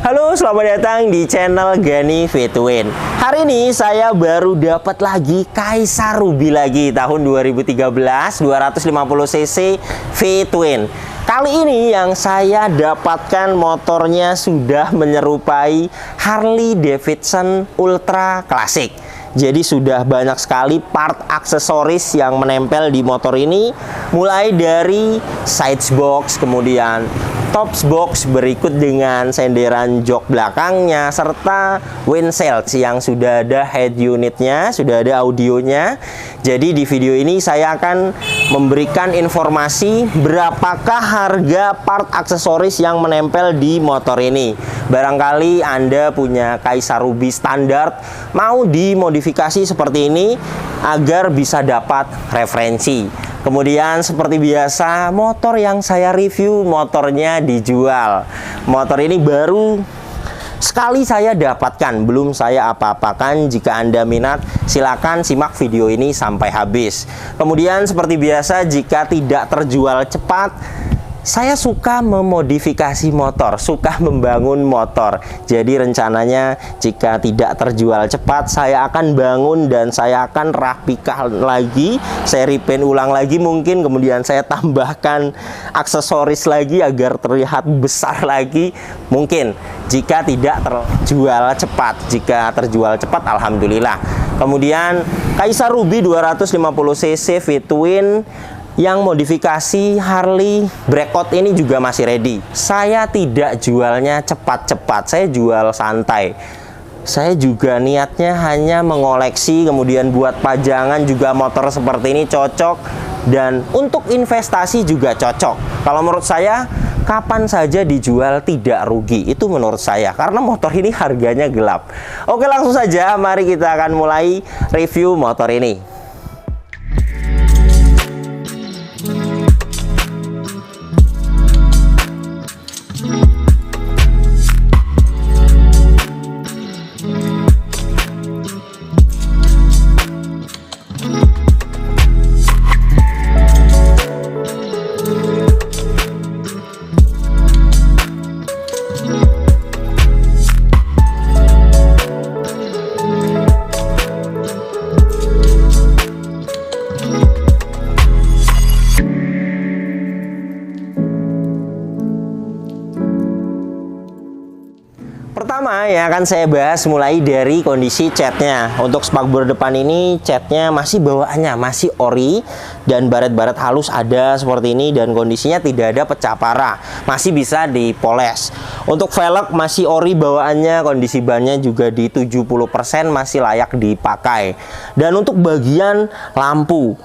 Halo, selamat datang di channel Gani V-Twin. Hari ini saya baru dapat lagi Kaisa Ruby lagi tahun 2013 250cc V-Twin. Kali ini yang saya dapatkan motornya sudah menyerupai Harley Davidson Ultra Classic. Jadi sudah banyak sekali part aksesoris yang menempel di motor ini, mulai dari side box, kemudian top box berikut dengan senderan jok belakangnya, serta windshield yang sudah ada head unitnya, sudah ada audionya. Jadi di video ini saya akan memberikan informasi berapakah harga part aksesoris yang menempel di motor ini. Barangkali Anda punya Kaisa Ruby standar, mau dimodifikasi seperti ini agar bisa dapat referensi. Kemudian seperti biasa, motor yang saya review motornya dijual. Motor ini baru sekali saya dapatkan, belum saya apa-apakan. Jika Anda minat, silakan simak video ini sampai habis. Kemudian seperti biasa, jika tidak terjual cepat, saya suka memodifikasi motor, suka membangun motor. Jadi rencananya jika tidak terjual cepat, saya akan bangun dan saya akan rapikan lagi, saya repaint ulang lagi mungkin, kemudian saya tambahkan aksesoris lagi agar terlihat besar lagi mungkin. Jika tidak terjual cepat, jika terjual cepat alhamdulillah. Kemudian Kaisa Ruby 250cc V-Twin yang modifikasi Harley Breakout ini juga masih ready. Saya tidak jualnya cepat-cepat, saya jual santai. Saya juga niatnya hanya mengoleksi, kemudian buat pajangan juga motor seperti ini cocok, dan untuk investasi juga cocok. Kalau menurut saya, kapan saja dijual tidak rugi, itu menurut saya, karena motor ini harganya gelap. Oke, langsung saja mari kita akan mulai review motor ini. Pertama yang akan saya bahas mulai dari kondisi catnya. Untuk spakbor depan ini catnya masih bawaannya masih ori, dan baret-baret halus ada seperti ini, dan kondisinya tidak ada pecah parah, masih bisa dipoles. Untuk velg masih ori bawaannya, kondisi bannya juga di 70% masih layak dipakai. Dan untuk bagian lampu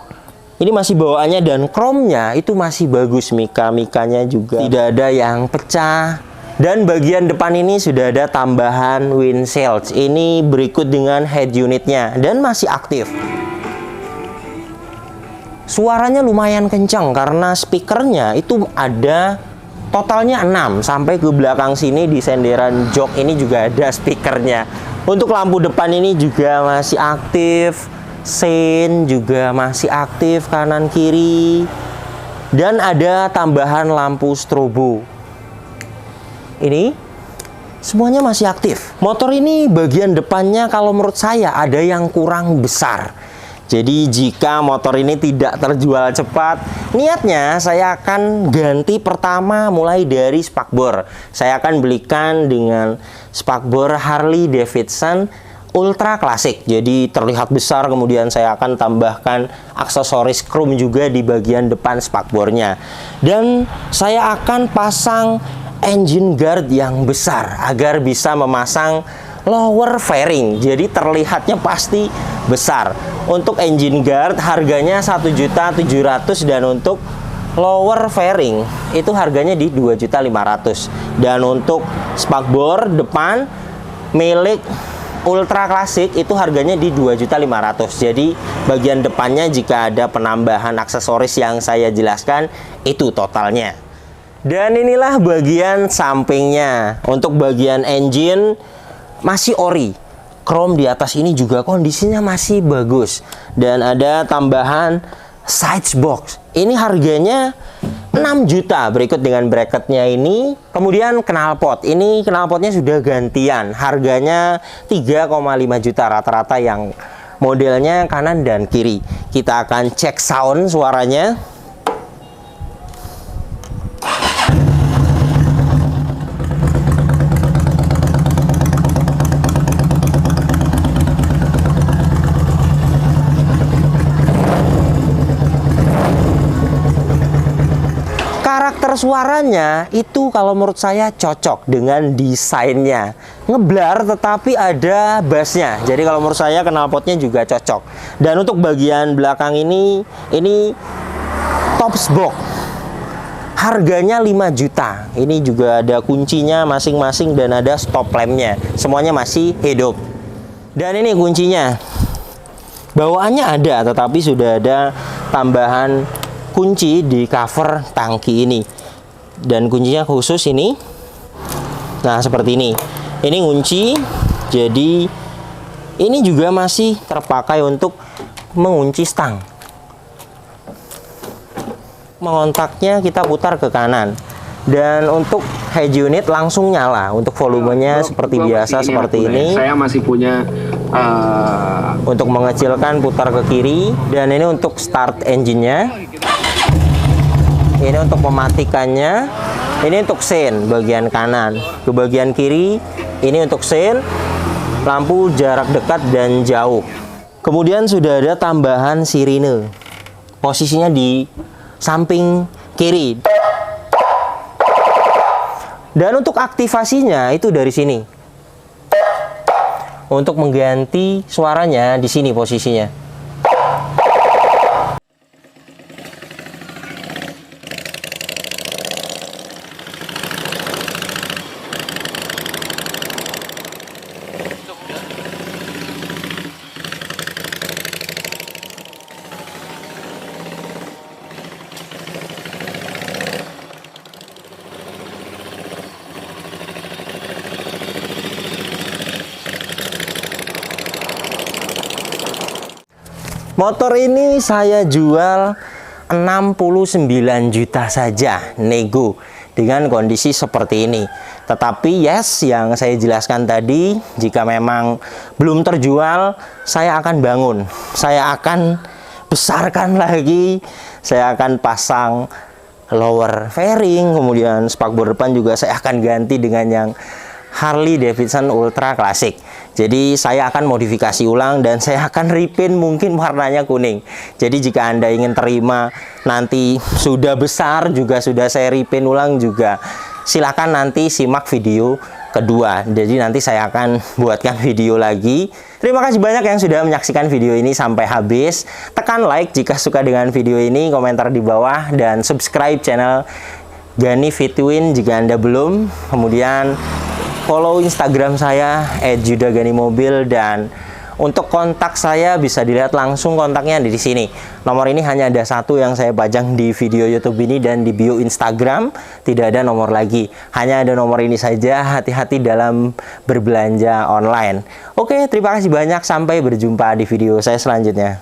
ini masih bawaannya, dan chrome-nya itu masih bagus, mika-mikanya juga tidak ada yang pecah. Dan bagian depan ini sudah ada tambahan windshield. Ini berikut dengan head unitnya dan masih aktif. Suaranya lumayan kencang karena speakernya itu ada totalnya 6, sampai ke belakang sini di senderan jok ini juga ada speakernya. Untuk lampu depan ini juga masih aktif, sein juga masih aktif kanan kiri, dan ada tambahan lampu strobo. Ini semuanya masih aktif. Motor ini bagian depannya kalau menurut saya ada yang kurang besar. Jadi jika motor ini tidak terjual cepat, niatnya saya akan ganti pertama mulai dari spakbor. Saya akan belikan dengan spakbor Harley Davidson Ultra Classic. Jadi terlihat besar, kemudian saya akan tambahkan aksesoris chrome juga di bagian depan spakbornya. Dan saya akan pasang engine guard yang besar agar bisa memasang lower fairing, jadi terlihatnya pasti besar. Untuk engine guard harganya 1.700.000, dan untuk lower fairing itu harganya di 2.500.000. Dan untuk spakbor depan milik Ultra Classic itu harganya di 2.500.000. Jadi bagian depannya jika ada penambahan aksesoris yang saya jelaskan itu totalnya. Dan inilah bagian sampingnya. Untuk bagian engine masih ori, chrome di atas ini juga kondisinya masih bagus, dan ada tambahan side box. Ini harganya 6 juta, berikut dengan bracketnya ini. Kemudian knalpot, ini knalpotnya sudah gantian, harganya 3,5 juta rata-rata yang modelnya kanan dan kiri. Kita akan cek sound suaranya. Karakter suaranya itu kalau menurut saya cocok dengan desainnya. Ngeblar tetapi ada bassnya. Jadi kalau menurut saya knalpotnya juga cocok. Dan untuk bagian belakang ini tops box. Harganya 5 juta. Ini juga ada kuncinya masing-masing dan ada stop lampnya. Semuanya masih hidup. Dan ini kuncinya. Bawaannya ada, tetapi sudah ada tambahan kunci di cover tangki ini, dan kuncinya khusus ini. Nah, seperti ini. Ini kunci, jadi ini juga masih terpakai untuk mengunci stang. Mengontaknya kita putar ke kanan, dan untuk head unit langsung nyala. Untuk volumenya seperti biasa seperti ini. Saya masih punya untuk mengecilkan putar ke kiri, dan ini untuk start engine-nya. Ini untuk mematikannya. Ini untuk sein bagian kanan. Ke bagian kiri ini untuk sein, lampu jarak dekat dan jauh. Kemudian sudah ada tambahan sirine. Posisinya di samping kiri. Dan untuk aktivasinya itu dari sini. Untuk mengganti suaranya di sini posisinya. Motor ini saya jual 69 juta saja, nego, dengan kondisi seperti ini. Tetapi yes, yang saya jelaskan tadi, jika memang belum terjual, saya akan bangun, saya akan besarkan lagi, saya akan pasang lower fairing, kemudian spakbor depan juga saya akan ganti dengan yang Harley Davidson Ultra Classic. Jadi saya akan modifikasi ulang dan saya akan repaint, mungkin warnanya kuning. Jadi jika Anda ingin terima nanti sudah besar juga sudah saya repaint ulang juga, silahkan nanti simak video kedua. Jadi nanti saya akan buatkan video lagi. Terima kasih banyak yang sudah menyaksikan video ini sampai habis. Tekan like jika suka dengan video ini, komentar di bawah, dan subscribe channel Gani Fitwin jika Anda belum. Kemudian follow Instagram saya @judaganimobil, dan untuk kontak saya bisa dilihat langsung kontaknya di sini. Nomor ini hanya ada satu yang saya pajang di video YouTube ini, dan di bio Instagram tidak ada nomor lagi. Hanya ada nomor ini saja. Hati-hati dalam berbelanja online. Oke, terima kasih banyak. Sampai berjumpa di video saya selanjutnya.